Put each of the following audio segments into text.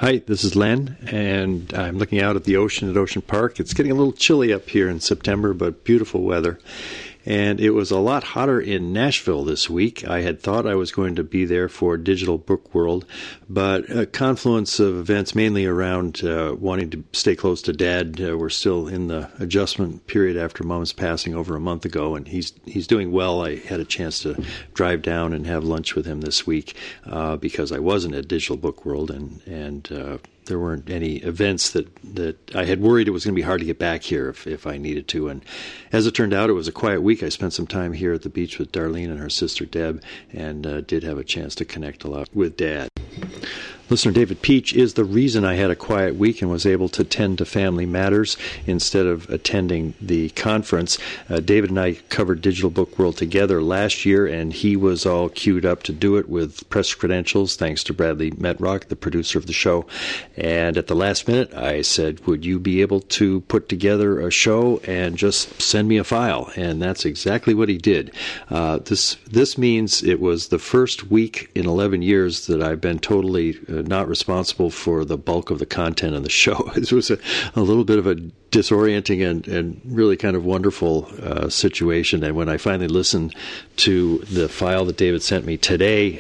Hi, this is Len, and I'm looking out at the ocean at Ocean Park. It's getting a little chilly up here in September, but beautiful weather. And it was a lot hotter in Nashville this week. I had thought I was going to be there for Digital Book World, but a confluence of events, mainly around wanting to stay close to Dad. We're still in the adjustment period after Mom's passing over a month ago, and he's doing well. I had a chance to drive down and have lunch with him this week because I wasn't at Digital Book World, and there weren't any events that I had worried it was going to be hard to get back here if I needed to. And as it turned out, it was a quiet week. I spent some time here at the beach with Darlene and her sister Deb, and did have a chance to connect a lot with Dad. Listener David Peach is the reason I had a quiet week and was able to tend to family matters instead of attending the conference. David and I covered Digital Book World together last year, and he was all queued up to do it with press credentials, thanks to Bradley Metrock, the producer of the show. And at the last minute, I said, would you be able to put together a show and just send me a file? And that's exactly what he did. This means it was the first week in 11 years that I've been totally not responsible for the bulk of the content of the show. It was a little bit of a disorienting and really kind of wonderful situation. And when I finally listened to the file that David sent me today,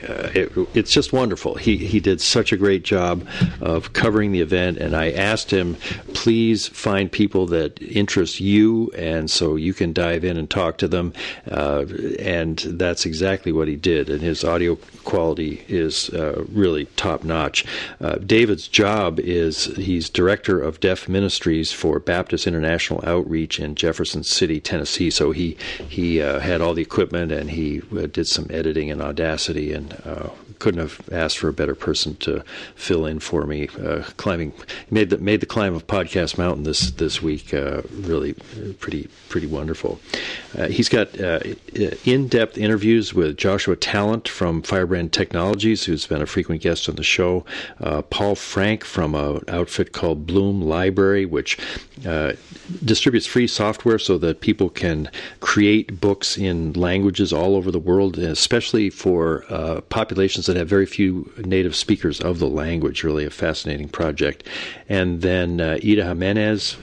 it's just wonderful. He did such a great job of covering the event, and I asked him, please find people that interest you, and so you can dive in and talk to them. And that's exactly what he did, and his audio quality is really top-notch. David's job is he's director of Deaf Ministries for Baptist International Outreach in Jefferson City, Tennessee. So he had all the equipment, and he did some editing in Audacity, and couldn't have asked for a better person to fill in for me. Made the climb of Podcast Mountain this week really pretty wonderful. He's got in-depth interviews with Joshua Tallent from Firebrand Technologies, who's been a frequent guest on the show. Paul Frank from an outfit called Bloom Library, which distributes free software so that people can create books in languages all over the world, especially for populations that have very few native speakers of the language. Really a fascinating project. And then Eda Gimenez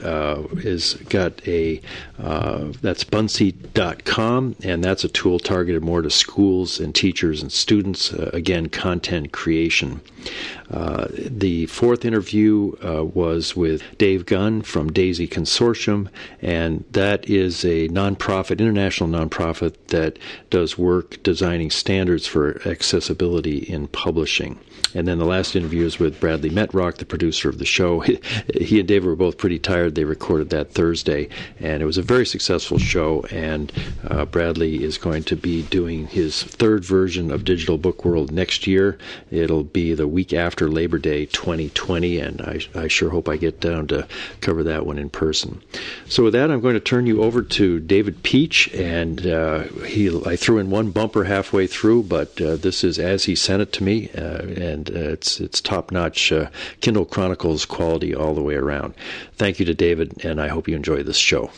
is got that's Buncee.com, and that's a tool targeted more to schools and teachers and students. Again, content creation. The fourth interview was with Dave Gunn from Daisy Consortium, and that is a international nonprofit that does work designing standards for accessibility in publishing. And then the last interview is with Bradley Metrock, the producer of the show. He and David were both pretty tired. They recorded that Thursday, and it was a very successful show, and Bradley is going to be doing his third version of Digital Book World next year. It'll be the week after Labor Day 2020, and I sure hope I get down to cover that one in person. So with that, I'm going to turn you over to David Peach, and I threw in one bumper halfway through, but this is as he sent it to me, and it's top-notch Kindle Chronicles quality all the way around. Thank you to David, and I hope you enjoy this show.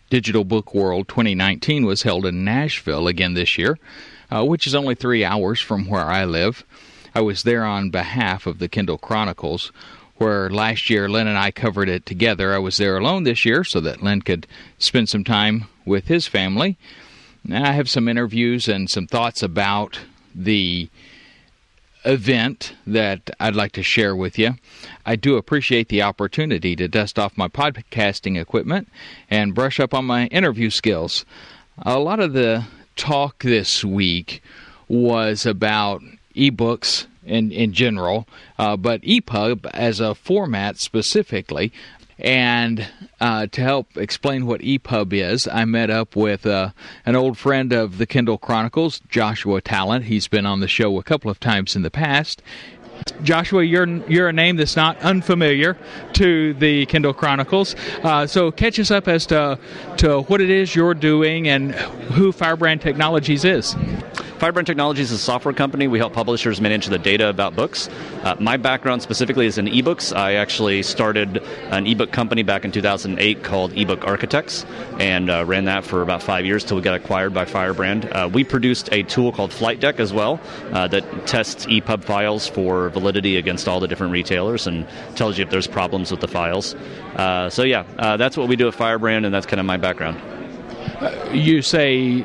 Digital Book World 2019 was held in Nashville again this year, which is only 3 hours from where I live. I was there on behalf of the Kindle Chronicles, where last year Len and I covered it together. I was there alone this year so that Len could spend some time with his family. I have some interviews and some thoughts about the event that I'd like to share with you. I do appreciate the opportunity to dust off my podcasting equipment and brush up on my interview skills. A lot of the talk this week was about ebooks in general, but EPUB as a format specifically. And to help explain what EPUB is, I met up with an old friend of the Kindle Chronicles, Joshua Tallent. He's been on the show a couple of times in the past. Joshua, you're a name that's not unfamiliar to the Kindle Chronicles. So catch us up as to what it is you're doing and who Firebrand Technologies is. Firebrand Technologies is a software company. We help publishers manage the data about books. My background specifically is in ebooks. I actually started an ebook company back in 2008 called Ebook Architects, and ran that for about 5 years till we got acquired by Firebrand. We produced a tool called Flight Deck as well that tests EPUB files for validity against all the different retailers and tells you if there's problems with the files. That's what we do at Firebrand, and that's kind of my background. You say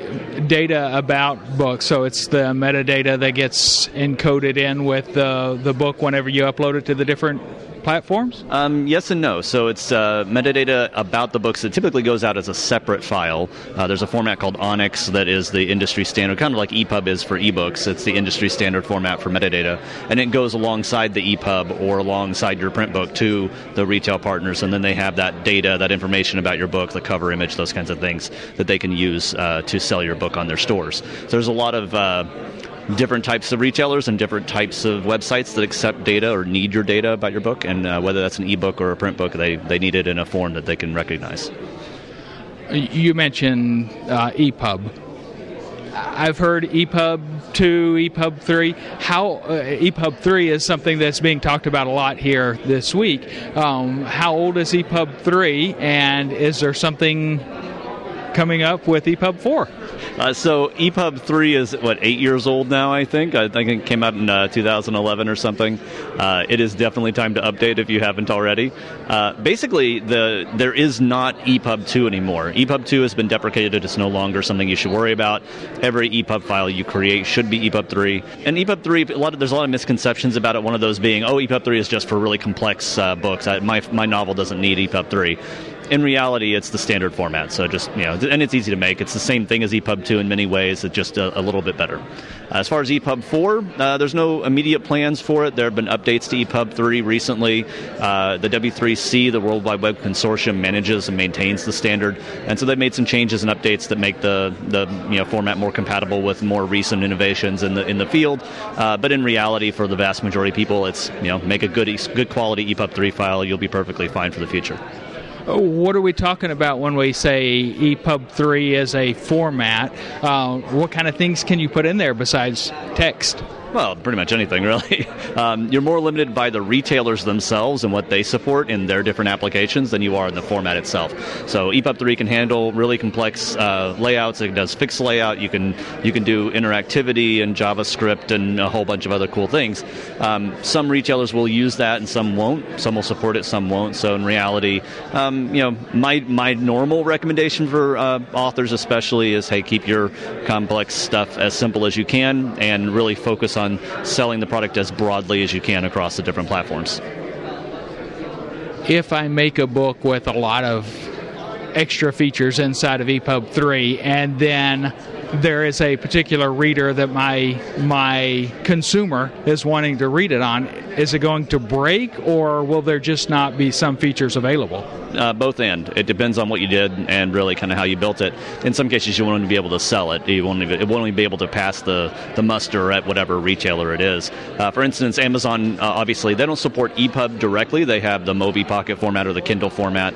data about books, so it's the metadata that gets encoded in with the book whenever you upload it to the different platforms? Yes and no. So it's metadata about the books that typically goes out as a separate file. There's a format called Onyx that is the industry standard, kind of like EPUB is for ebooks. It's the industry standard format for metadata, and it goes alongside the EPUB or alongside your print book to the retail partners, and then they have that data, that information about your book, the cover image, those kinds of things that they can use to sell your book on their stores. So there's a lot of different types of retailers and different types of websites that accept data or need your data about your book, and whether that's an ebook or a print book, they need it in a form that they can recognize. You mentioned EPUB. I've heard EPUB 2, EPUB 3. EPUB 3 is something that's being talked about a lot here this week. How old is EPUB 3, and is there something coming up with EPUB 4? So EPUB 3 is, 8 years old now, I think. I think it came out in 2011 or something. It is definitely time to update if you haven't already. Basically, there is not EPUB 2 anymore. EPUB 2 has been deprecated. It's no longer something you should worry about. Every EPUB file you create should be EPUB 3. And EPUB 3, there's a lot of misconceptions about it, one of those being, EPUB 3 is just for really complex books. My novel doesn't need EPUB 3. In reality, it's the standard format, so just, and it's easy to make. It's the same thing as EPUB 2 in many ways, it's just a little bit better. As far as EPUB 4, there's no immediate plans for it. There have been updates to EPUB 3 recently. The W3C, the World Wide Web Consortium, manages and maintains the standard, and so they've made some changes and updates that make the format more compatible with more recent innovations in the field. But in reality, for the vast majority of people, it's make a good quality EPUB 3 file. You'll be perfectly fine for the future. What are we talking about when we say EPUB 3 is a format? What kind of things can you put in there besides text? Well, pretty much anything, really. You're more limited by the retailers themselves and what they support in their different applications than you are in the format itself. So EPUB 3 can handle really complex layouts. It does fixed layout. You can do interactivity and JavaScript and a whole bunch of other cool things. Some retailers will use that and some won't. Some will support it, some won't. So in reality, my normal recommendation for authors especially is, hey, keep your complex stuff as simple as you can and really focus on selling the product as broadly as you can across the different platforms. If I make a book with a lot of extra features inside of EPUB 3, and then there is a particular reader that my consumer is wanting to read it on, is it going to break, or will there just not be some features available? Both and. It depends on what you did and really kind of how you built it. In some cases, you won't even be able to sell it. It won't even be able to pass the muster at whatever retailer it is. For instance, Amazon, obviously, they don't support EPUB directly. They have the Mobi Pocket format or the Kindle format.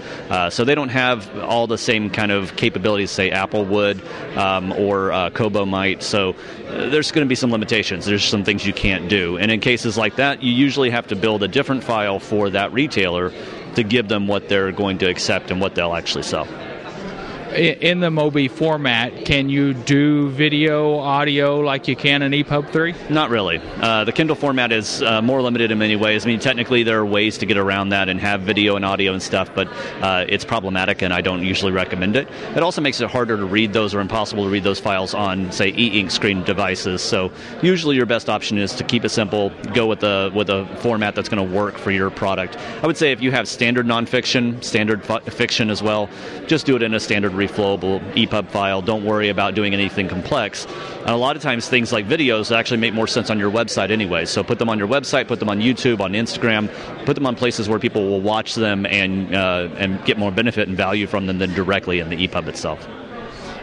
So they don't have all the same kind of capabilities, say, Apple would or Kobo might. So there's going to be some limitations. There's some things you can't do. And in cases like that, you usually have to build a different file for that retailer to give them what they're going to accept and what they'll actually sell. In the Mobi format, can you do video, audio like you can in EPUB 3? Not really. The Kindle format is more limited in many ways. I mean, technically there are ways to get around that and have video and audio and stuff, but it's problematic and I don't usually recommend it. It also makes it harder to read those or impossible to read those files on, say, e-ink screen devices. So usually your best option is to keep it simple, go with a format that's going to work for your product. I would say if you have standard nonfiction, standard fiction as well, just do it in a standard reflowable EPUB file. Don't worry about doing anything complex. And a lot of times things like videos actually make more sense on your website anyway. So put them on your website, put them on YouTube, on Instagram, put them on places where people will watch them and get more benefit and value from them than directly in the EPUB itself.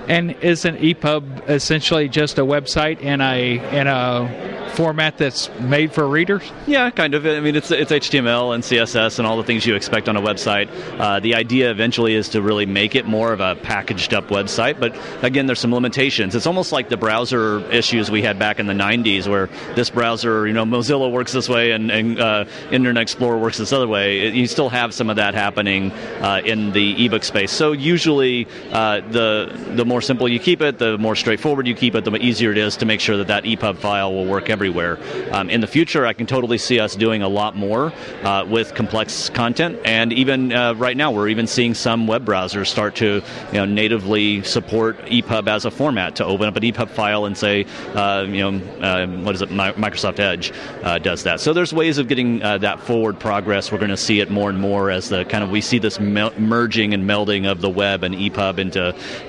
And is an EPUB essentially just a website in a format that's made for readers? Yeah, kind of. I mean, it's HTML and CSS and all the things you expect on a website. The idea eventually is to really make it more of a packaged up website. But again, there's some limitations. It's almost like the browser issues we had back in the 90s, where this browser, Mozilla works this way and Internet Explorer works this other way. You still have some of that happening in the ebook space. So usually, the more simple you keep it, the more straightforward you keep it, the easier it is to make sure that EPUB file will work everywhere. In the future, I can totally see us doing a lot more with complex content, and even right now, we're even seeing some web browsers start to natively support EPUB as a format to open up an EPUB file and say, what is it? Microsoft Edge does that. So there's ways of getting that forward progress. We're going to see it more and more as we see this merging and melding of the web and EPUB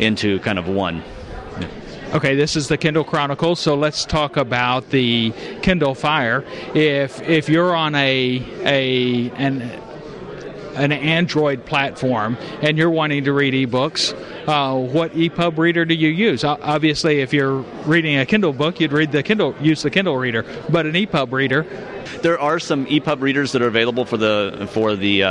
into kind of one. Okay, this is the Kindle Chronicles, so let's talk about the Kindle Fire. If you're on an Android platform and you're wanting to read ebooks, what EPUB reader do you use? Obviously, if you're reading a Kindle book, you'd use the Kindle reader, but an EPUB reader. There are some EPUB readers that are available for the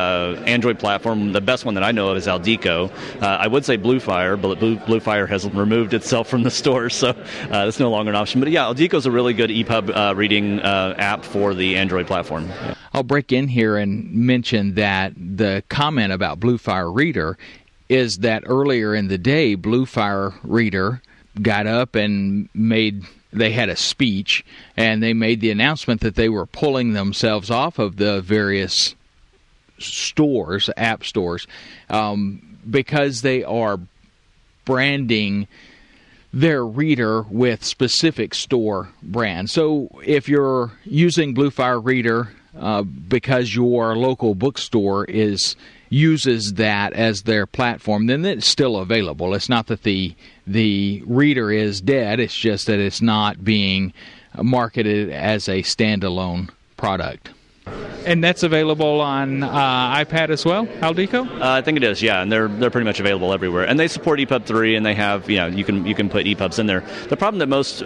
Android platform. The best one that I know of is Aldeco. I would say Bluefire, but Bluefire has removed itself from the store, so it's no longer an option. But yeah, Aldeco is a really good EPUB reading app for the Android platform. Yeah. I'll break in here and mention that the comment about Bluefire Reader is that earlier in the day, Bluefire Reader got up and they had a speech, and they made the announcement that they were pulling themselves off of the various stores, app stores, because they are branding their reader with specific store brands. So if you're using Bluefire Reader because your local bookstore uses that as their platform, then it's still available. It's not that the reader is dead. It's just that it's not being marketed as a standalone product. And that's available on iPad as well, Aldeco? I think it is, yeah, and they're pretty much available everywhere. And they support EPUB 3, and they have, you can put EPUBs in there. The problem that most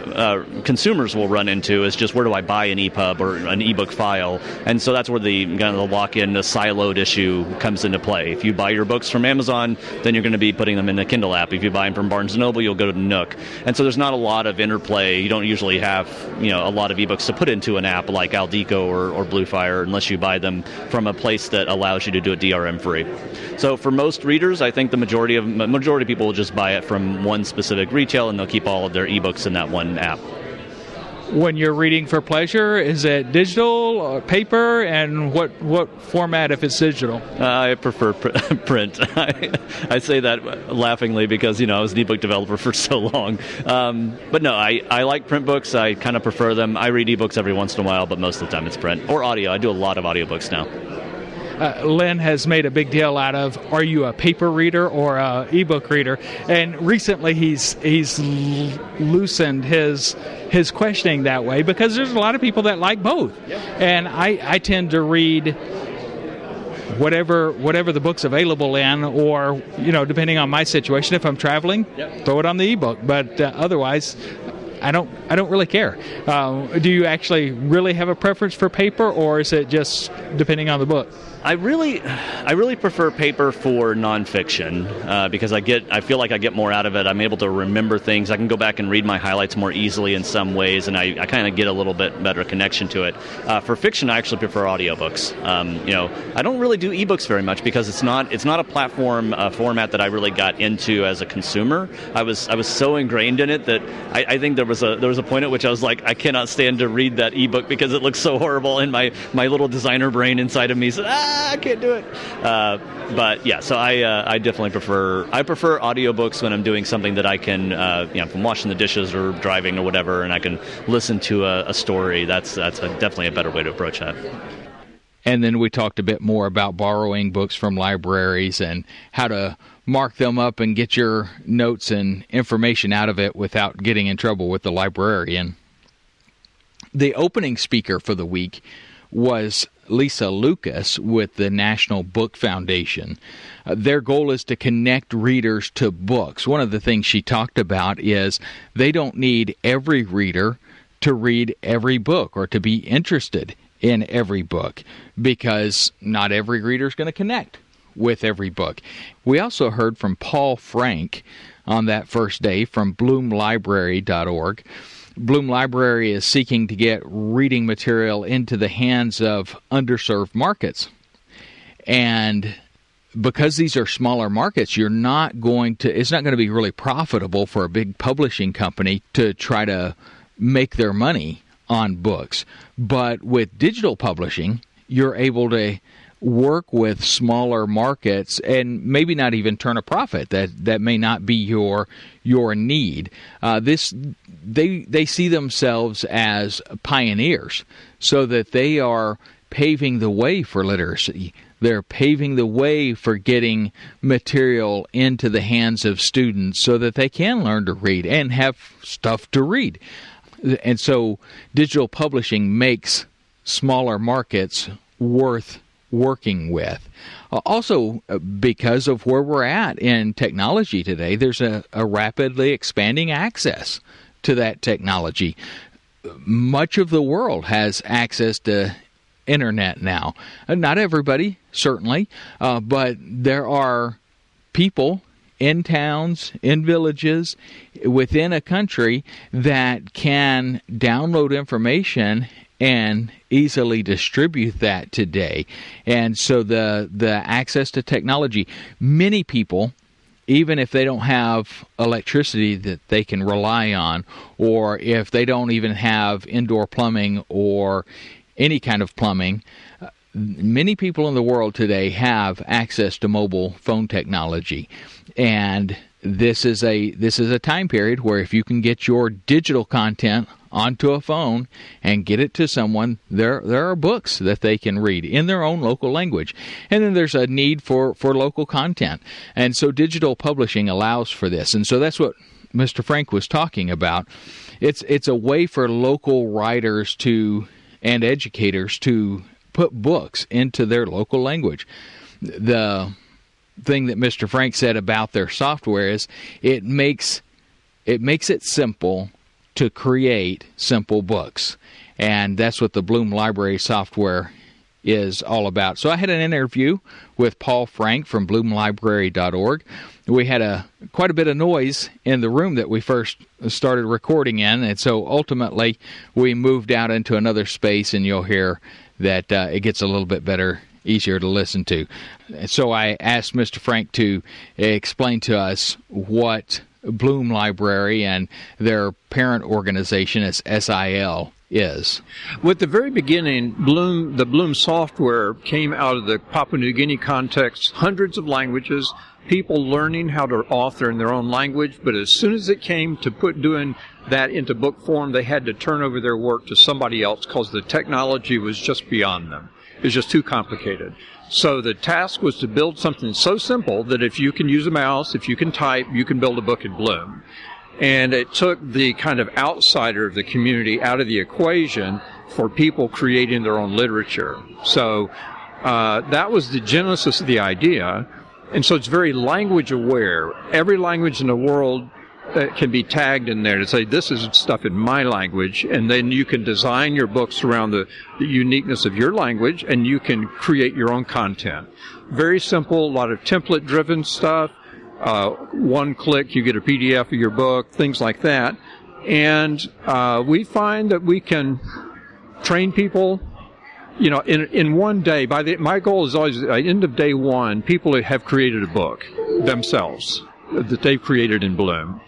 consumers will run into is just, where do I buy an EPUB or an ebook file? And so that's where the lock-in, the siloed issue comes into play. If you buy your books from Amazon, then you're going to be putting them in the Kindle app. If you buy them from Barnes & Noble, you'll go to Nook. And so there's not a lot of interplay. You don't usually have, a lot of ebooks to put into an app like Aldeco or Bluefire, unless you buy them from a place that allows you to do it DRM free. So for most readers, I think the majority of people will just buy it from one specific retail, and they'll keep all of their ebooks in that one app. When you're reading for pleasure, is it digital or paper, and what format if it's digital? I prefer print. I say that laughingly because, I was an ebook developer for so long. But no, I like print books. I kind of prefer them. I read ebooks every once in a while, but most of the time it's print. Or audio. I do a lot of audiobooks now. Len has made a big deal out of, are you a paper reader or a ebook reader? And recently he's loosened his questioning that way, because there's a lot of people that like both. Yep. And I tend to read whatever the book's available in, or depending on my situation, if I'm traveling, yep, throw it on the ebook. But otherwise, I don't really care. Do you actually really have a preference for paper, or is it just depending on the book? I really prefer paper for nonfiction because I feel like I get more out of it. I'm able to remember things. I can go back and read my highlights more easily in some ways, and I kind of get a little bit better connection to it. For fiction, I actually prefer audiobooks. I don't really do ebooks very much because it's not a platform format that I really got into as a consumer. I was so ingrained in it that I think there was a point at which I was like, I cannot stand to read that ebook because it looks so horrible, and my little designer brain inside of me said, I can't do it. But yeah, so I definitely prefer audiobooks when I'm doing something that I can, if I'm washing the dishes or driving or whatever, and I can listen to a story. That's definitely a better way to approach that. And then we talked a bit more about borrowing books from libraries and how to mark them up and get your notes and information out of it without getting in trouble with the librarian. The opening speaker for the week was Lisa Lucas with the National Book Foundation. Their goal is to connect readers to books. One of the things she talked about is they don't need every reader to read every book or to be interested in every book, because not every reader is going to connect with every book. We also heard from Paul Frank on that first day from bloomlibrary.org. Bloom Library is seeking to get reading material into the hands of underserved markets. And because these are smaller markets, it's not going to be really profitable for a big publishing company to try to make their money on books. But with digital publishing, you're able to work with smaller markets and maybe not even turn a profit. That may not be your need. They see themselves as pioneers, so that they are paving the way for literacy. They're paving the way for getting material into the hands of students so that they can learn to read and have stuff to read. And so digital publishing makes smaller markets worth working with. Also, because of where we're at in technology today, there's a rapidly expanding access to that technology. Much of the world has access to internet now. Not everybody, certainly, but there are people in towns, in villages, within a country that can download information and easily distribute that today. And so the access to technology, many people, even if they don't have electricity that they can rely on, or if they don't even have indoor plumbing or any kind of plumbing, many people in the world today have access to mobile phone technology. And this is a time period where if you can get your digital content onto a phone and get it to someone, there are books that they can read in their own local language. And then there's a need for local content. And so digital publishing allows for this. And so that's what Mr. Frank was talking about. It's a way for local writers and educators to put books into their local language. The thing that Mr. Frank said about their software is it makes it simple to create simple books. And that's what the Bloom Library software is all about. So I had an interview with Paul Frank from bloomlibrary.org. We had quite a bit of noise in the room that we first started recording in, and so ultimately we moved out into another space, and you'll hear that it gets a little bit better, easier to listen to. So I asked Mr. Frank to explain to us what Bloom Library and their parent organization is SIL is. With the very beginning, the Bloom software came out of the Papua New Guinea context, hundreds of languages, people learning how to author in their own language, but as soon as it came to doing that into book form, they had to turn over their work to somebody else because the technology was just beyond them. It was just too complicated. So the task was to build something so simple that if you can use a mouse, if you can type, you can build a book in Bloom. And it took the kind of outsider of the community out of the equation for people creating their own literature. So that was the genesis of the idea. And so it's very language aware. Every language in the world can be tagged in there to say, this is stuff in my language, and then you can design your books around the uniqueness of your language, and you can create your own content. Very simple, a lot of template-driven stuff. One click, you get a PDF of your book, things like that. And we find that we can train people, in one day. My goal is always, at the end of day one, people have created a book themselves that they've created in Bloom.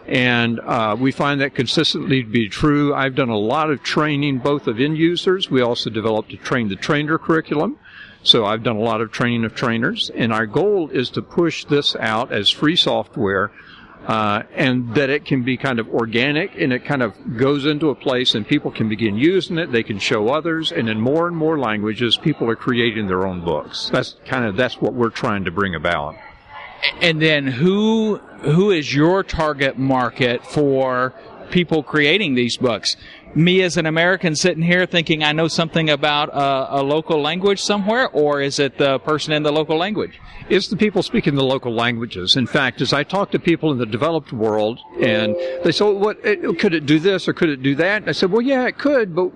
And we find that consistently to be true. I've done a lot of training, both of end users. We also developed a train the trainer curriculum. So I've done a lot of training of trainers. And our goal is to push this out as free software, and that it can be kind of organic, and it kind of goes into a place and people can begin using it. They can show others. And in more and more languages, people are creating their own books. That's what we're trying to bring about. And then who is your target market for people creating these books? Me as an American sitting here thinking I know something about a local language somewhere, or is it the person in the local language? It's the people speaking the local languages. In fact, as I talk to people in the developed world, and they say, well, could it do this or could it do that? And I said, well, yeah, it could, but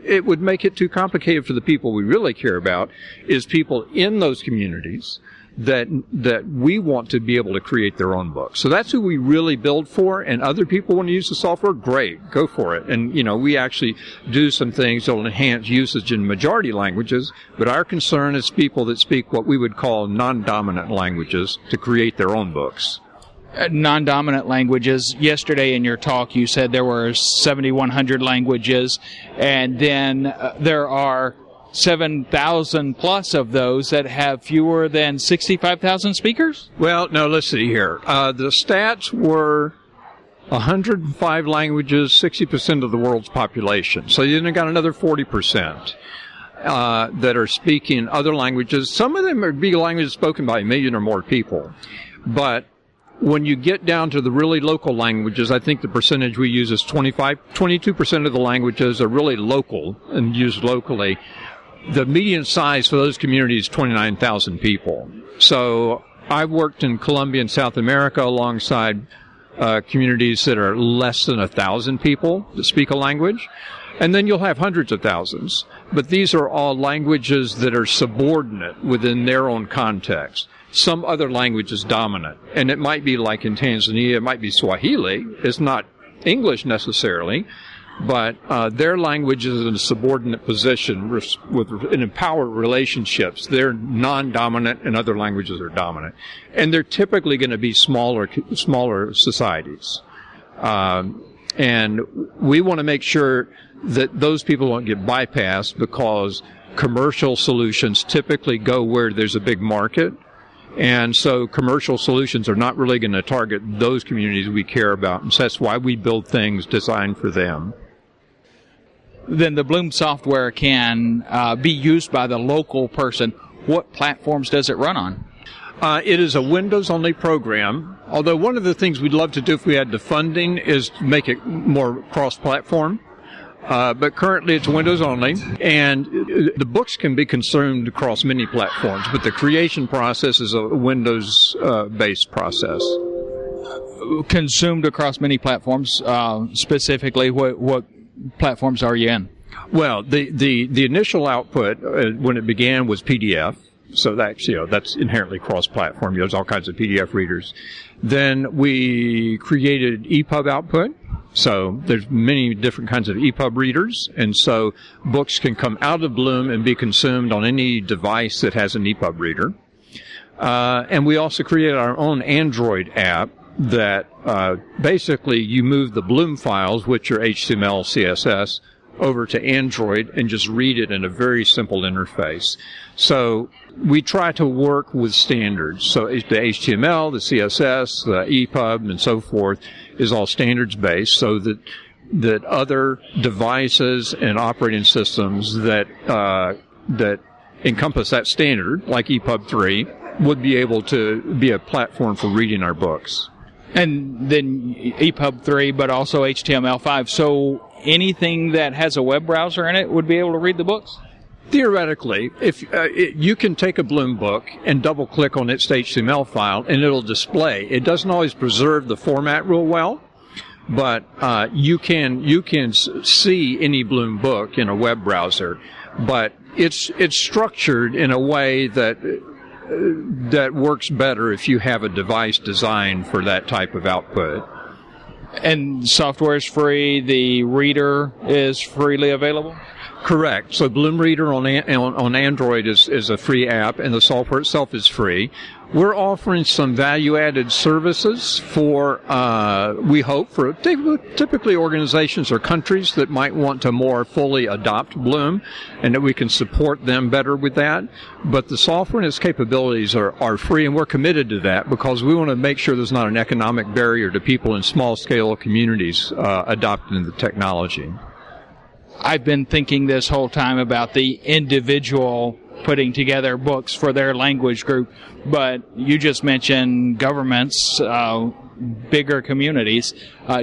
it would make it too complicated for the people we really care about, is people in those communities that we want to be able to create their own books. So that's who we really build for, and other people want to use the software, great, go for it. And, we actually do some things that will enhance usage in majority languages, but our concern is people that speak what we would call non-dominant languages to create their own books. Non-dominant languages. Yesterday in your talk, you said there were 7,100 languages, and then there are 7,000 plus of those that have fewer than 65,000 speakers? Well, no, let's see here. The stats were 105 languages, 60% of the world's population. So you then got another 40% that are speaking other languages. Some of them would be languages spoken by a million or more people. But when you get down to the really local languages, I think the percentage we use is 22% of the languages are really local and used locally. The median size for those communities is 29,000 people. So I've worked in Colombia and South America alongside communities that are less than 1,000 people that speak a language. And then you'll have hundreds of thousands. But these are all languages that are subordinate within their own context. Some other language is dominant. And it might be like in Tanzania, it might be Swahili. It's not English necessarily. But their language is in a subordinate position in empowered relationships. They're non-dominant and other languages are dominant. And they're typically going to be smaller societies. And we want to make sure that those people don't get bypassed because commercial solutions typically go where there's a big market. And so commercial solutions are not really going to target those communities we care about. And so that's why we build things designed for them. Then the Bloom software can be used by the local person. What platforms does it run on? It is a Windows-only program, although one of the things we'd love to do if we had the funding is to make it more cross-platform. But currently it's Windows-only, and the books can be consumed across many platforms, but the creation process is a Windows-based process. Consumed across many platforms, specifically what platforms are you in? Well, the initial output when it began was PDF, so that's inherently cross-platform. There's all kinds of PDF readers. Then we created EPUB output, so there's many different kinds of EPUB readers, and so books can come out of Bloom and be consumed on any device that has an EPUB reader. And we also created our own Android app that basically you move the Bloom files, which are HTML, CSS, over to Android and just read it in a very simple interface. So we try to work with standards. So the HTML, the CSS, the EPUB, and so forth is all standards-based so that other devices and operating systems that encompass that standard, like EPUB 3, would be able to be a platform for reading our books. And then EPUB 3, but also HTML5. So anything that has a web browser in it would be able to read the books? Theoretically, if you can take a Bloom book and double-click on its HTML file, and it'll display. It doesn't always preserve the format real well, but you can see any Bloom book in a web browser. But it's structured in a way that works better if you have a device designed for that type of output. And software is free. The reader is freely available? Correct. So Bloom Reader on Android is a free app, and the software itself is free. We're offering some value-added services for, we hope, for typically organizations or countries that might want to more fully adopt Bloom, and that we can support them better with that. But the software and its capabilities are free, and we're committed to that because we want to make sure there's not an economic barrier to people in small-scale communities adopting the technology. I've been thinking this whole time about the individual putting together books for their language group, but you just mentioned governments bigger communities.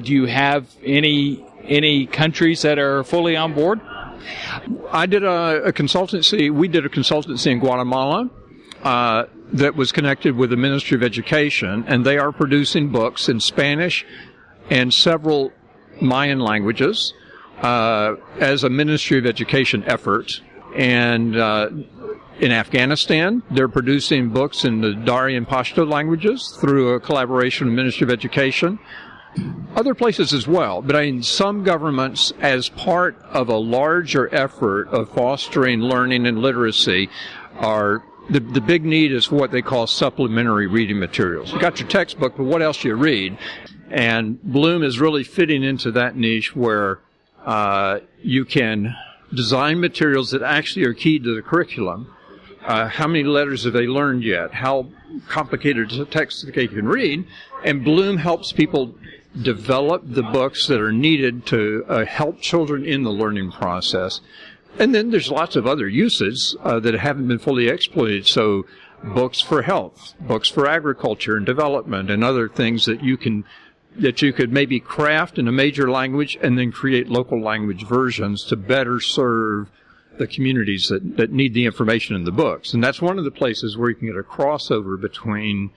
Do you have any countries that are fully on board? I did a consultancy. We did a consultancy in Guatemala that was connected with the Ministry of Education, and they are producing books in Spanish and several Mayan languages as a Ministry of Education effort. And in Afghanistan, they're producing books in the Dari and Pashto languages through a collaboration with the Ministry of Education. Other places as well, but I mean, some governments, as part of a larger effort of fostering learning and literacy, are the big need is for what they call supplementary reading materials. You got your textbook, but what else do you read? And Bloom is really fitting into that niche where you can design materials that actually are key to the curriculum. How many letters have they learned yet? How complicated is a text that they can read? And Bloom helps people develop the books that are needed to help children in the learning process. And then there's lots of other uses that haven't been fully exploited. So books for health, books for agriculture and development, and other things that you could maybe craft in a major language and then create local language versions to better serve the communities that need the information in the books. And that's one of the places where you can get a crossover between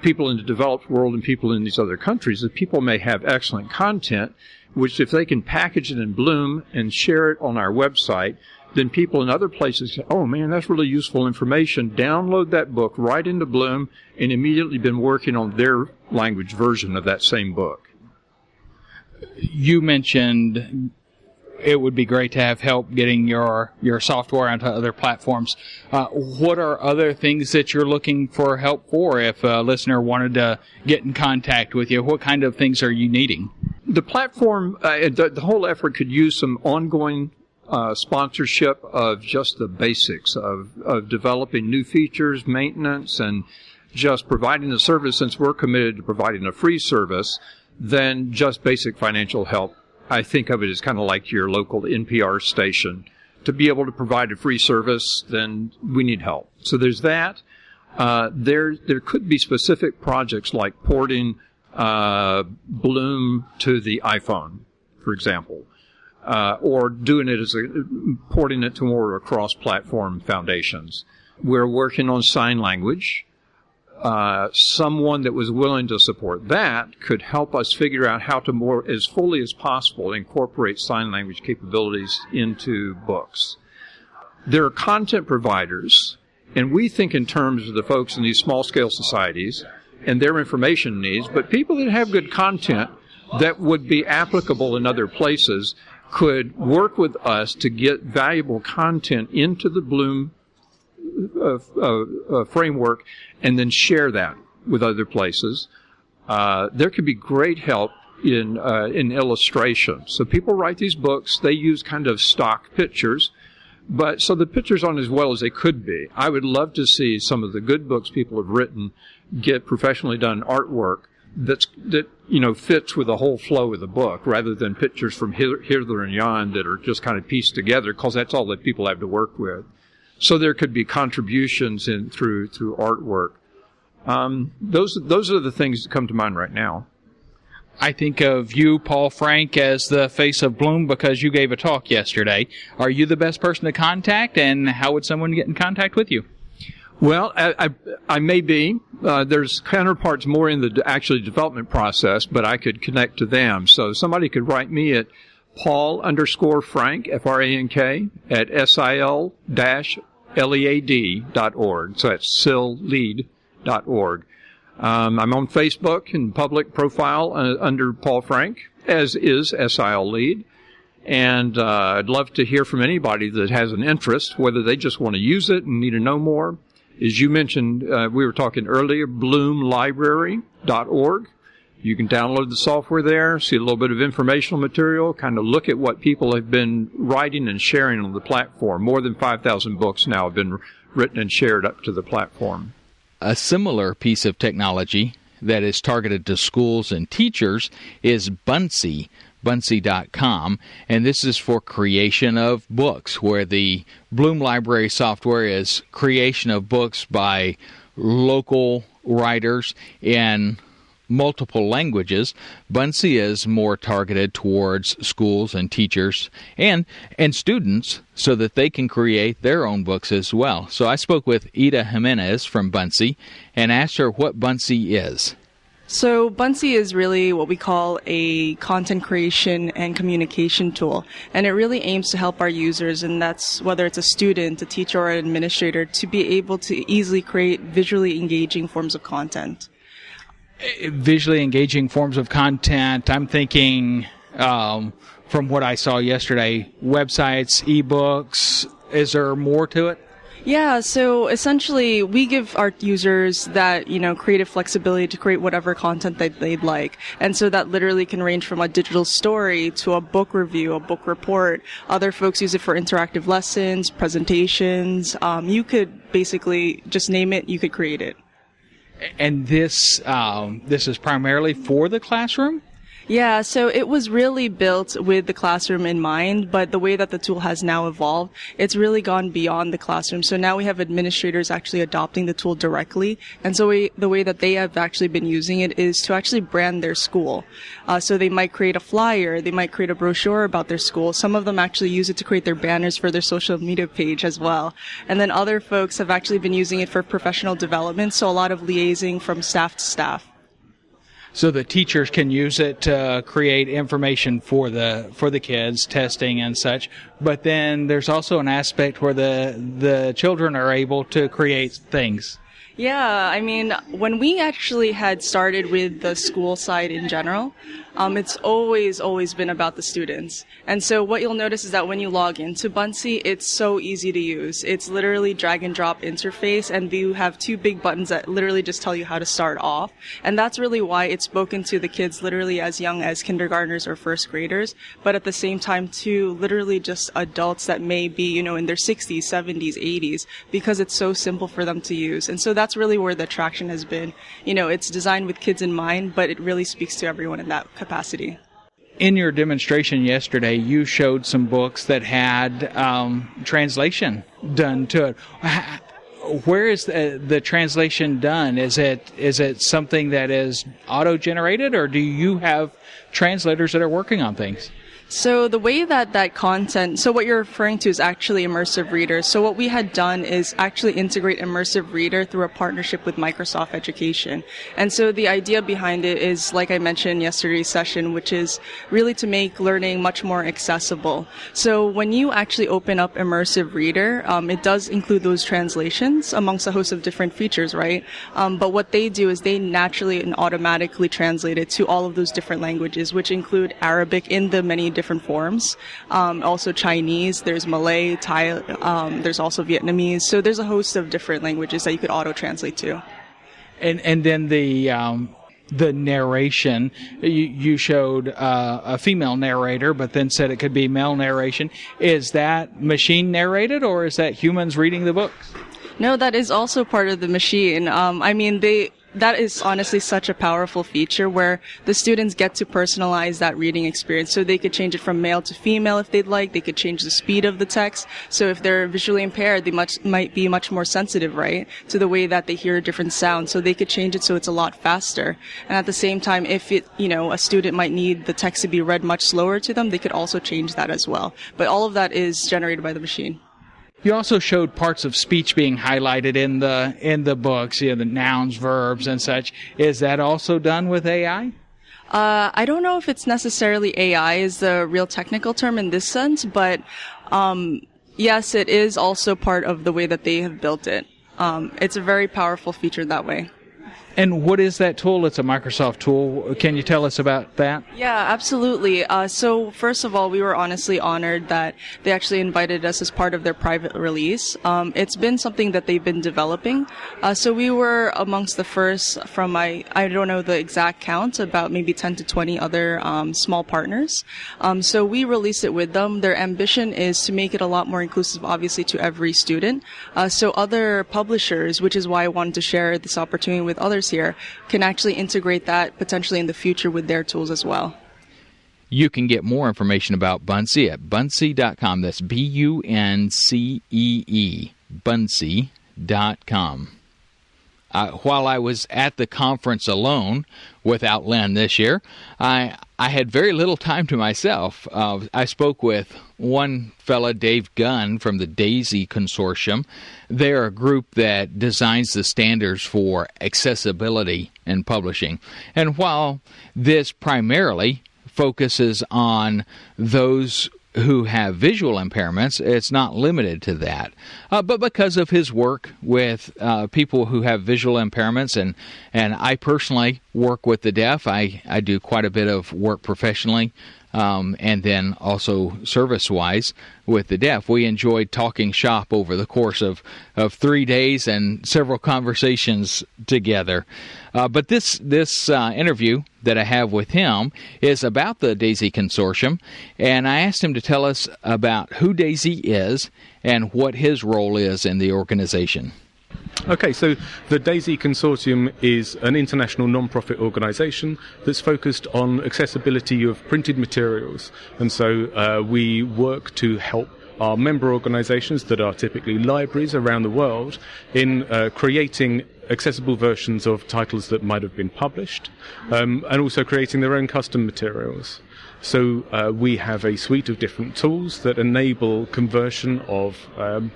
people in the developed world and people in these other countries, that people may have excellent content, which if they can package it in Bloom and share it on our website, then people in other places say, oh man, that's really useful information. Download that book right into Bloom and immediately been working on their language version of that same book. You mentioned it would be great to have help getting your software onto other platforms. What are other things that you're looking for help for if a listener wanted to get in contact with you? What kind of things are you needing? The platform, the whole effort could use some ongoing sponsorship of just the basics of developing new features, maintenance, and just providing the service. Since we're committed to providing a free service, then just basic financial help. I think of it as kind of like your local NPR station. To be able to provide a free service, then we need help. So there's that. There could be specific projects like porting Bloom to the iPhone, for example, or doing it porting it to more cross-platform foundations. We're working on sign language. Someone that was willing to support that could help us figure out how to more as fully as possible incorporate sign language capabilities into books. There are content providers, and we think in terms of the folks in these small-scale societies and their information needs, but people that have good content that would be applicable in other places could work with us to get valuable content into the Bloom framework and then share that with other places. There could be great help in illustration. So people write these books, they use kind of stock pictures, but so the pictures aren't as well as they could be. I would love to see some of the good books people have written get professionally done artwork that fits with the whole flow of the book, rather than pictures from hither and yon that are just kind of pieced together, because that's all that people have to work with. So there could be contributions in through artwork. Those are the things that come to mind right now. I think of you, Paul Frank, as the face of Bloom because you gave a talk yesterday. Are you the best person to contact, and how would someone get in contact with you? Well, I may be. There's counterparts more in the actually development process, but I could connect to them. So somebody could write me at Paul_Frank, F-R-A-N-K, at SIL-LEAD.org. So that's SILLEAD.org. I'm on Facebook and public profile under Paul Frank, as is SIL Lead. And I'd love to hear from anybody that has an interest, whether they just want to use it and need to know more. As you mentioned, we were talking earlier, bloomlibrary.org. You can download the software there, see a little bit of informational material, kind of look at what people have been writing and sharing on the platform. More than 5,000 books now have been written and shared up to the platform. A similar piece of technology that is targeted to schools and teachers is Buncee, Buncee.com, and this is for creation of books, where the Bloom Library software is creation of books by local writers in multiple languages, Buncee is more targeted towards schools and teachers and students so that they can create their own books as well. So I spoke with Eda Gimenez from Buncee and asked her what Buncee is. So Buncee is really what we call a content creation and communication tool, and it really aims to help our users, and that's whether it's a student, a teacher, or an administrator, to be able to easily create visually engaging forms of content. Visually engaging forms of content, I'm thinking, from what I saw yesterday, websites, ebooks. Is there more to it? Yeah, so essentially we give our users that, creative flexibility to create whatever content that they'd like. And so that literally can range from a digital story to a book review, a book report. Other folks use it for interactive lessons, presentations. You could basically just name it, you could create it. And this is primarily for the classroom? Yeah, so it was really built with the classroom in mind, but the way that the tool has now evolved, it's really gone beyond the classroom. So now we have administrators actually adopting the tool directly. And so the way that they have actually been using it is to actually brand their school. So they might create a flyer, they might create a brochure about their school. Some of them actually use it to create their banners for their social media page as well. And then other folks have actually been using it for professional development, so a lot of liaising from staff to staff. So the teachers can use it to create information for the kids, testing and such. But then there's also an aspect where the children are able to create things. Yeah, I mean, when we actually had started with the school side in general, it's always been about the students. And so what you'll notice is that when you log into Buncee, it's so easy to use. It's literally drag and drop interface, and you have two big buttons that literally just tell you how to start off. And that's really why it's spoken to the kids literally as young as kindergartners or first graders, but at the same time to literally just adults that may be, in their 60s, 70s, 80s, because it's so simple for them to use. And so that's really where the attraction has been. It's designed with kids in mind, but it really speaks to everyone in that capacity. In your demonstration yesterday, you showed some books that had translation done to it. Where is the translation done? Is it something that is auto-generated, or do you have translators that are working on things? So the way that content, so what you're referring to is actually Immersive Reader. So what we had done is actually integrate Immersive Reader through a partnership with Microsoft Education. And so the idea behind it is, like I mentioned in yesterday's session, which is really to make learning much more accessible. So when you actually open up Immersive Reader, it does include those translations amongst a host of different features, right? But what they do is they naturally and automatically translate it to all of those different languages, which include Arabic in the many different forms, also Chinese, there's Malay, Thai, there's also Vietnamese. So there's a host of different languages that you could auto-translate to. And then the narration, you showed a female narrator, but then said it could be male narration. Is that machine narrated, or is that humans reading the books? No, that is also part of the machine. That is honestly such a powerful feature where the students get to personalize that reading experience. So they could change it from male to female if they'd like. They could change the speed of the text. So if they're visually impaired, they might be much more sensitive, right, to the way that they hear different sounds. So they could change it so it's a lot faster. And at the same time, if a student might need the text to be read much slower to them, they could also change that as well. But all of that is generated by the machine. You also showed parts of speech being highlighted in the books, the nouns, verbs, and such. Is that also done with AI? I don't know if it's necessarily AI is the real technical term in this sense, but yes, it is also part of the way that they have built it. It's a very powerful feature that way. And what is that tool? It's a Microsoft tool. Can you tell us about that? Yeah, absolutely. So first of all, we were honestly honored that they actually invited us as part of their private release. It's been something that they've been developing. So we were amongst the first from I don't know the exact count, about maybe 10 to 20 other small partners. So we released it with them. Their ambition is to make it a lot more inclusive, obviously, to every student. So other publishers, which is why I wanted to share this opportunity with others here, can actually integrate that potentially in the future with their tools as well. You can get more information about Buncee at buncee.com. That's Buncee, Buncee.com. while I was at the conference alone without Len this year, I had very little time to myself. I spoke with one fella, Dave Gunn, from the DAISY Consortium. They're a group that designs the standards for accessibility in publishing. And while this primarily focuses on those who have visual impairments, it's not limited to that. But because of his work with people who have visual impairments, and I personally work with the deaf, I do quite a bit of work professionally, and then also service-wise with the deaf. We enjoyed talking shop over the course of 3 days and several conversations together. But this interview that I have with him is about the DAISY Consortium, and I asked him to tell us about who DAISY is and what his role is in the organization. Okay, so the DAISY Consortium is an international non-profit organisation that's focused on accessibility of printed materials. And so we work to help our member organisations that are typically libraries around the world in creating accessible versions of titles that might have been published, and also creating their own custom materials. So we have a suite of different tools that enable conversion of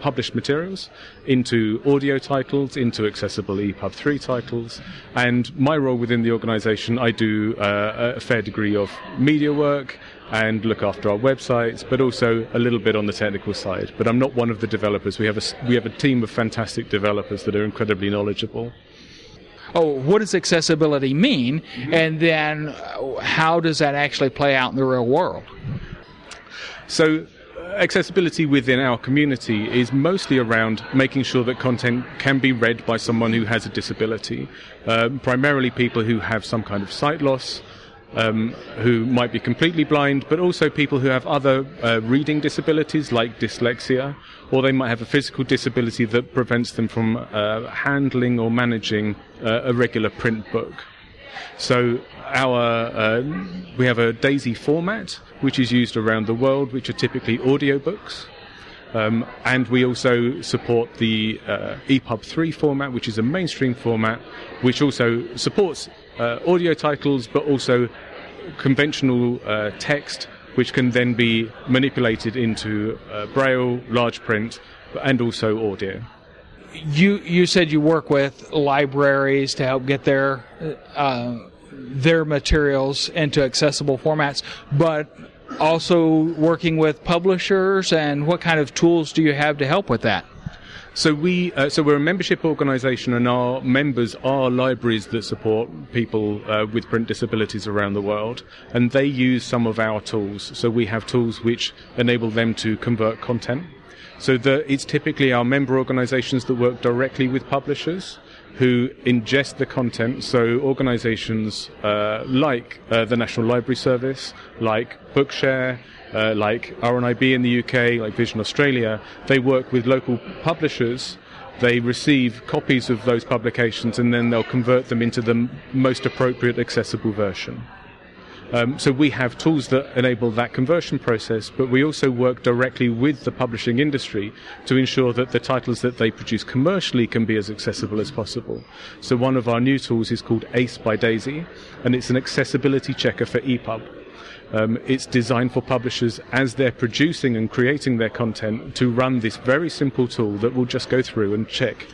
published materials into audio titles, into accessible EPUB 3 titles. And my role within the organisation, I do a fair degree of media work and look after our websites, but also a little bit on the technical side. But I'm not one of the developers. We have a team of fantastic developers that are incredibly knowledgeable. Oh, what does accessibility mean? And then how does that actually play out in the real world? So accessibility within our community is mostly around making sure that content can be read by someone who has a disability, primarily people who have some kind of sight loss, who might be completely blind, but also people who have other reading disabilities like dyslexia, or they might have a physical disability that prevents them from handling or managing a regular print book. So we have a DAISY format, which is used around the world, which are typically audiobooks. And we also support the EPUB 3 format, which is a mainstream format, which also supports audio titles, but also conventional text, which can then be manipulated into braille, large print, and also audio. You said you work with libraries to help get their materials into accessible formats, but also working with publishers, and what kind of tools do you have to help with that? So we're a membership organisation, and our members are libraries that support people with print disabilities around the world, and they use some of our tools. So we have tools which enable them to convert content. So it's typically our member organisations that work directly with publishers who ingest the content. So organisations like the National Library Service, like Bookshare, like RNIB in the UK, like Vision Australia, they work with local publishers. They receive copies of those publications, and then they'll convert them into the most appropriate accessible version. So we have tools that enable that conversion process, but we also work directly with the publishing industry to ensure that the titles that they produce commercially can be as accessible as possible. So one of our new tools is called ACE by DAISY, and it's an accessibility checker for EPUB. It's designed for publishers as they're producing and creating their content to run this very simple tool that will just go through and check,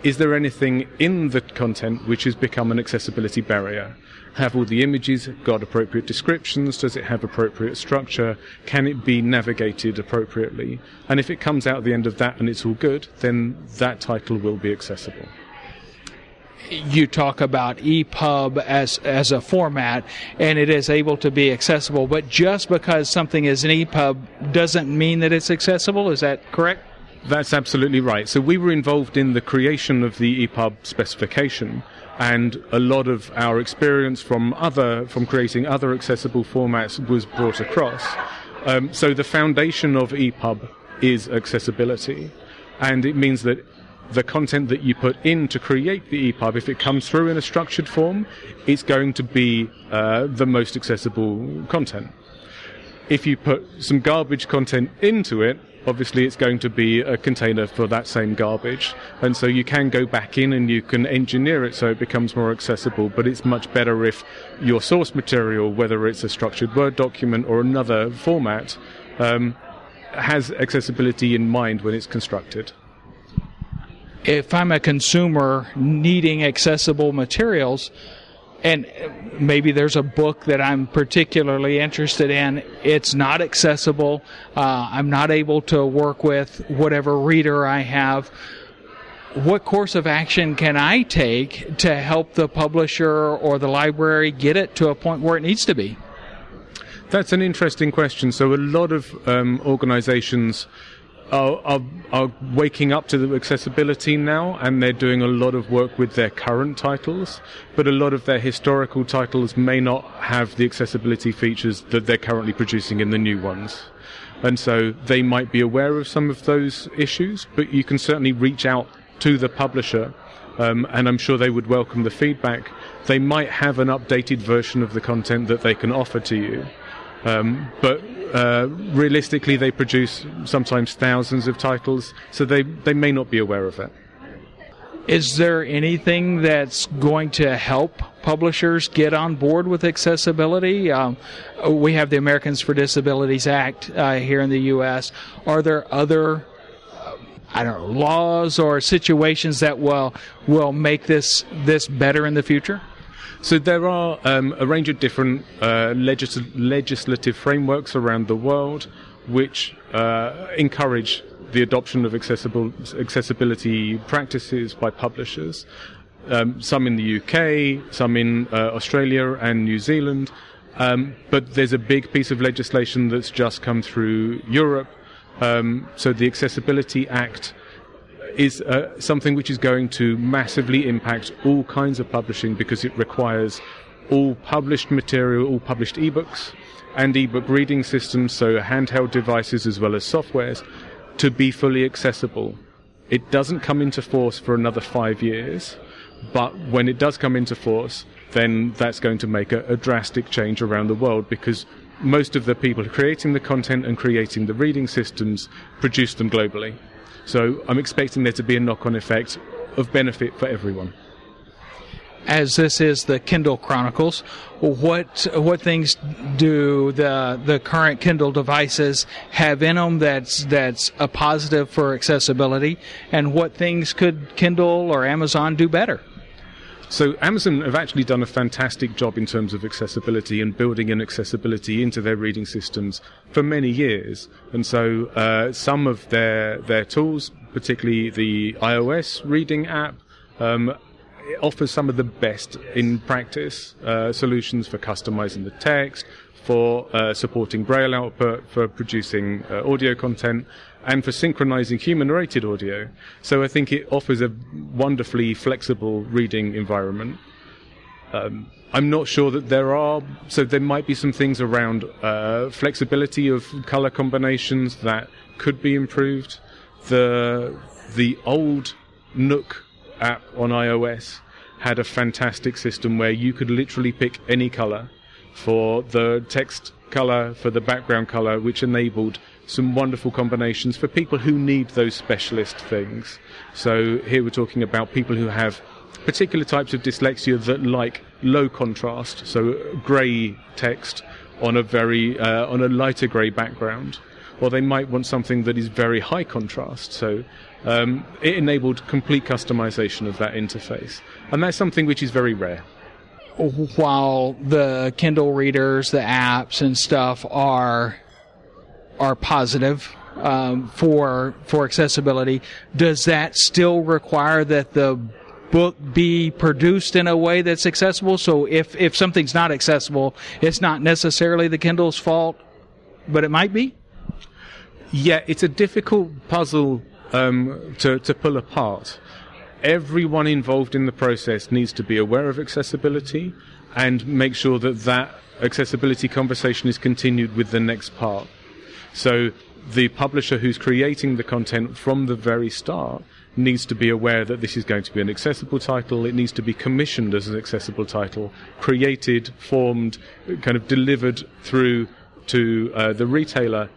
is there anything in the content which has become an accessibility barrier? Have all the images got appropriate descriptions? Does it have appropriate structure? Can it be navigated appropriately? And if it comes out at the end of that and it's all good, then that title will be accessible. You talk about EPUB as a format, and it is able to be accessible, but just because something is an EPUB doesn't mean that it's accessible. Is that correct? That's absolutely right. So we were involved in the creation of the EPUB specification, and a lot of our experience from creating other accessible formats was brought across. So the foundation of EPUB is accessibility, and it means that the content that you put in to create the EPUB, if it comes through in a structured form, it's going to be the most accessible content. If you put some garbage content into it, obviously it's going to be a container for that same garbage. And so you can go back in and you can engineer it so it becomes more accessible, but it's much better if your source material, whether it's a structured Word document or another format, has accessibility in mind when it's constructed. If I'm a consumer needing accessible materials, and maybe there's a book that I'm particularly interested in, it's not accessible, I'm not able to work with whatever reader I have, what course of action can I take to help the publisher or the library get it to a point where it needs to be? That's an interesting question. So a lot of organizations are waking up to the accessibility now, and they're doing a lot of work with their current titles, but a lot of their historical titles may not have the accessibility features that they're currently producing in the new ones. And so they might be aware of some of those issues, but you can certainly reach out to the publisher, and I'm sure they would welcome the feedback. They might have an updated version of the content that they can offer to you. But realistically, they produce sometimes thousands of titles, so they may not be aware of it. Is there anything that's going to help publishers get on board with accessibility? We have the Americans for Disabilities Act here in the U.S. Are there other laws or situations that will make this better in the future? So there are a range of different legislative frameworks around the world which encourage the adoption of accessibility practices by publishers. Some in the UK, some in Australia and New Zealand. But there's a big piece of legislation that's just come through Europe. So the Accessibility Act is something which is going to massively impact all kinds of publishing, because it requires all published material, all published ebooks and ebook reading systems, so handheld devices as well as softwares, to be fully accessible. It doesn't come into force for another 5 years, but when it does come into force, then that's going to make a drastic change around the world, because most of the people creating the content and creating the reading systems produce them globally. So I'm expecting there to be a knock-on effect of benefit for everyone. As this is the Kindle Chronicles, what things do the current Kindle devices have in them that's a positive for accessibility, and what things could Kindle or Amazon do better? So Amazon have actually done a fantastic job in terms of accessibility and building in accessibility into their reading systems for many years. And so some of their tools, particularly the iOS reading app, offers some of the best in practice solutions for customizing the text, for supporting Braille output, for producing audio content, and for synchronizing human-narrated audio. So I think it offers a wonderfully flexible reading environment. I'm not sure that there might be some things around flexibility of color combinations that could be improved. The old Nook app on iOS had a fantastic system where you could literally pick any color for the text color, for the background color, which enabled some wonderful combinations for people who need those specialist things. So here we're talking about people who have particular types of dyslexia that like low contrast, so grey text on a lighter grey background, or they might want something that is very high contrast. So it enabled complete customization of that interface, and that's something which is very rare. While the Kindle readers, the apps and stuff are positive for accessibility, does that still require that the book be produced in a way that's accessible? So if something's not accessible, it's not necessarily the Kindle's fault, but it might be? Yeah, it's a difficult puzzle to pull apart. Everyone involved in the process needs to be aware of accessibility and make sure that accessibility conversation is continued with the next part. So the publisher who's creating the content from the very start needs to be aware that this is going to be an accessible title. It needs to be commissioned as an accessible title, created, formed, kind of delivered through to the retailer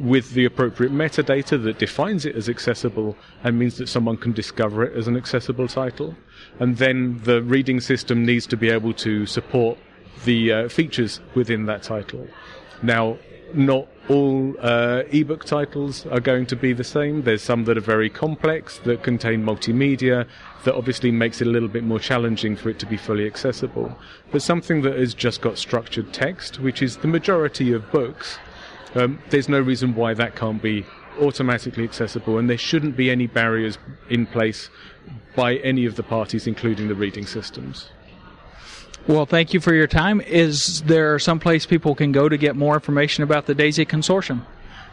with the appropriate metadata that defines it as accessible and means that someone can discover it as an accessible title. And then the reading system needs to be able to support the features within that title. Now, not all ebook titles are going to be the same. There's some that are very complex, that contain multimedia, that obviously makes it a little bit more challenging for it to be fully accessible. But something that has just got structured text, which is the majority of books, there's no reason why that can't be automatically accessible, and there shouldn't be any barriers in place by any of the parties, including the reading systems. Well, thank you for your time. Is there someplace people can go to get more information about the DAISY Consortium?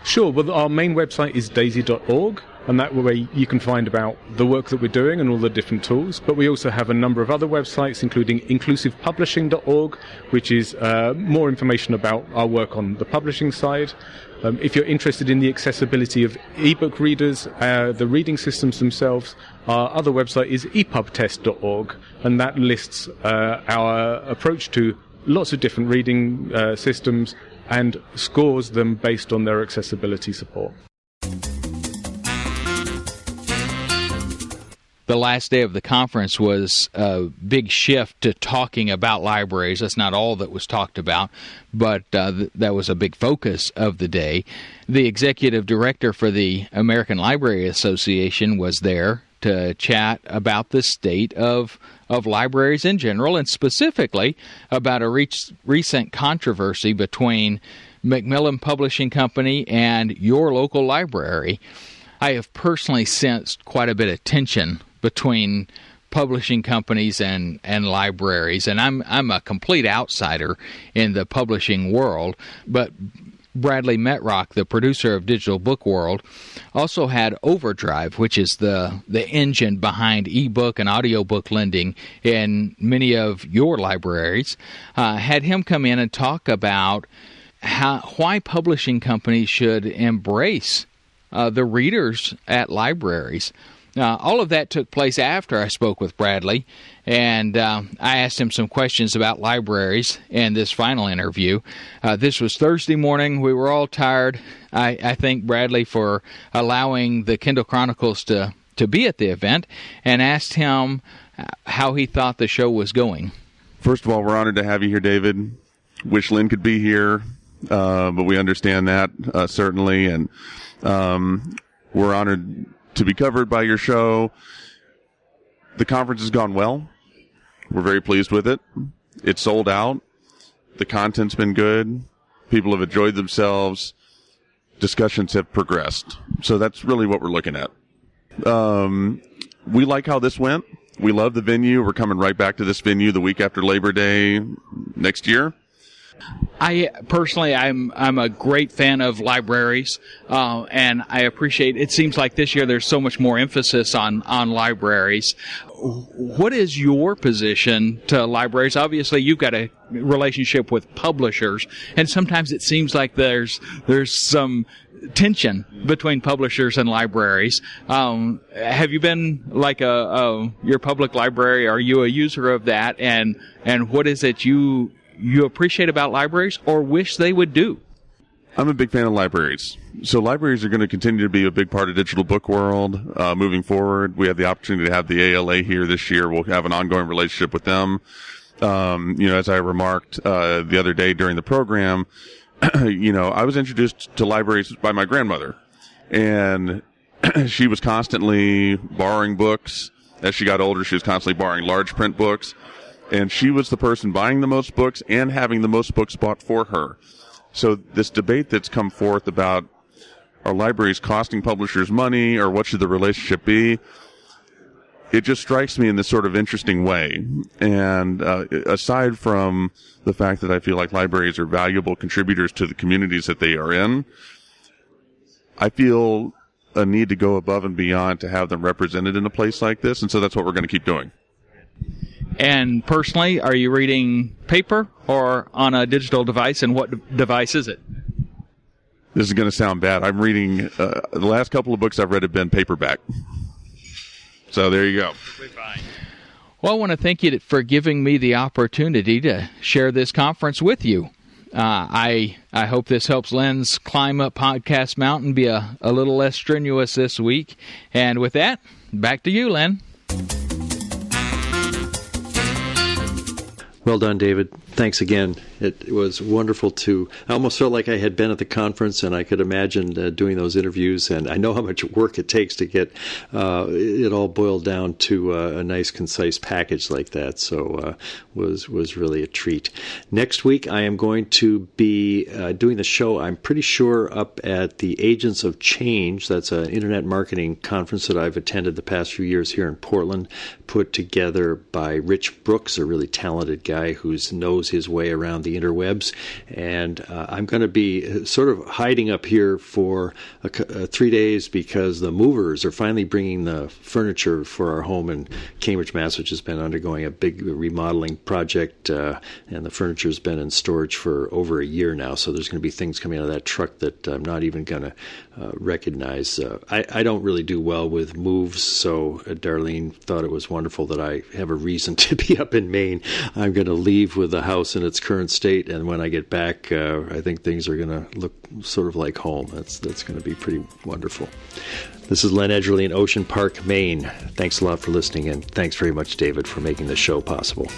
Sure. Well, our main website is daisy.org, and that way you can find about the work that we're doing and all the different tools. But we also have a number of other websites, including inclusivepublishing.org, which is more information about our work on the publishing side. If you're interested in the accessibility of ebook readers, the reading systems themselves, our other website is epubtest.org, and that lists our approach to lots of different reading systems and scores them based on their accessibility support. The last day of the conference was a big shift to talking about libraries. That's not all that was talked about, but that was a big focus of the day. The executive director for the American Library Association was there to chat about the state of libraries in general, and specifically about a recent controversy between Macmillan Publishing Company and your local library. I have personally sensed quite a bit of tension between publishing companies and libraries, and I'm a complete outsider in the publishing world, but Bradley Metrock, the producer of Digital Book World, also had Overdrive, which is the engine behind ebook and audiobook lending in many of your libraries, had him come in and talk about why publishing companies should embrace the readers at libraries. All of that took place after I spoke with Bradley, and I asked him some questions about libraries in this final interview. This was Thursday morning. We were all tired. I thank Bradley for allowing the Kindle Chronicles to be at the event, and asked him how he thought the show was going. First of all, we're honored to have you here, David. Wish Lynn could be here, but we understand that, certainly, and we're honored to be covered by your show. The conference has gone well. We're very pleased with it. It's sold out. The content's been good. People have enjoyed themselves. Discussions have progressed. So that's really what we're looking at. We like how this went. We love the venue. We're coming right back to this venue the week after Labor Day next year. I personally, I'm a great fan of libraries, and I appreciate. It seems like this year there's so much more emphasis on libraries. What is your position to libraries? Obviously, you've got a relationship with publishers, and sometimes it seems like there's some tension between publishers and libraries. Have you been like your public library? Are you a user of that? And what is it you appreciate about libraries or wish they would do? I'm a big fan of libraries. So libraries are going to continue to be a big part of Digital Book World moving forward. We have the opportunity to have the ALA here this year. We'll have an ongoing relationship with them. As I remarked the other day during the program, I was introduced to libraries by my grandmother, and she was constantly borrowing books. As she got older, she was constantly borrowing large print books. And she was the person buying the most books and having the most books bought for her. So this debate that's come forth about are libraries costing publishers money or what should the relationship be, it just strikes me in this sort of interesting way. And aside from the fact that I feel like libraries are valuable contributors to the communities that they are in, I feel a need to go above and beyond to have them represented in a place like this. And so that's what we're going to keep doing. And personally, are you reading paper or on a digital device, and what device is it? This is going to sound bad. I'm reading, the last couple of books I've read have been paperback. So there you go. Well, I want to thank you for giving me the opportunity to share this conference with you. I hope this helps Len's climb up Podcast Mountain be a little less strenuous this week. And with that, back to you, Len. Well done, David. Thanks again. It was wonderful I almost felt like I had been at the conference, and I could imagine doing those interviews, and I know how much work it takes to get it all boiled down to a nice, concise package like that. So was really a treat. Next week, I am going to be doing the show, I'm pretty sure, up at the Agents of Change. That's an internet marketing conference that I've attended the past few years here in Portland, put together by Rich Brooks, a really talented guy who knows his way around the interwebs. And I'm going to be sort of hiding up here for 3 days because the movers are finally bringing the furniture for our home in Cambridge, Mass., which has been undergoing a big remodeling project, and the furniture's been in storage for over a year now. So there's going to be things coming out of that truck that I'm not even going to recognize. I don't really do well with moves, so Darlene thought it was wonderful that I have a reason to be up in Maine. I'm going to leave with the house in its current state, and when I get back, I think things are going to look sort of like home. That's going to be pretty wonderful. This is Len Edgerly in Ocean Park, Maine. Thanks a lot for listening, and thanks very much, David, for making this show possible.